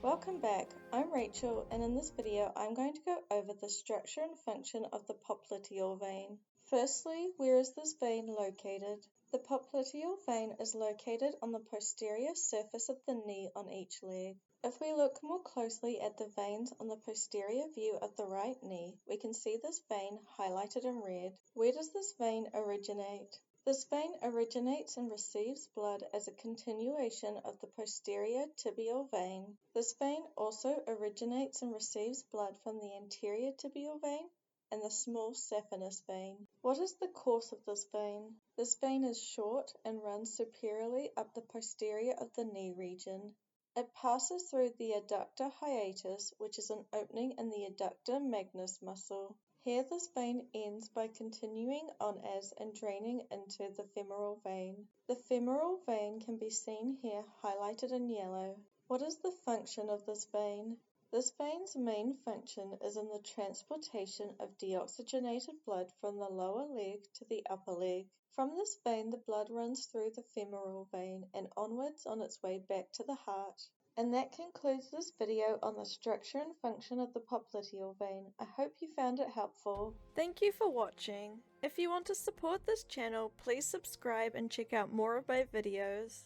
Welcome back, I'm Rachel, and in this video I'm going to go over the structure and function of the popliteal vein. Firstly, where is this vein located? The popliteal vein is located on the posterior surface of the knee on each leg. If we look more closely at the veins on the posterior view of the right knee, we can see this vein highlighted in red. Where does this vein originate? This vein originates and receives blood as a continuation of the posterior tibial vein. This vein also originates and receives blood from the anterior tibial vein and the small saphenous vein. What is the course of this vein? This vein is short and runs superiorly up the posterior of the knee region. It passes through the adductor hiatus, which is an opening in the adductor magnus muscle. Here this vein ends by continuing on as and draining into the femoral vein. The femoral vein can be seen here highlighted in yellow. What is the function of this vein? This vein's main function is in the transportation of deoxygenated blood from the lower leg to the upper leg. From this vein the blood runs through the femoral vein and onwards on its way back to the heart. And that concludes this video on the structure and function of the popliteal vein. I hope you found it helpful. Thank you for watching. If you want to support this channel, please subscribe and check out more of my videos.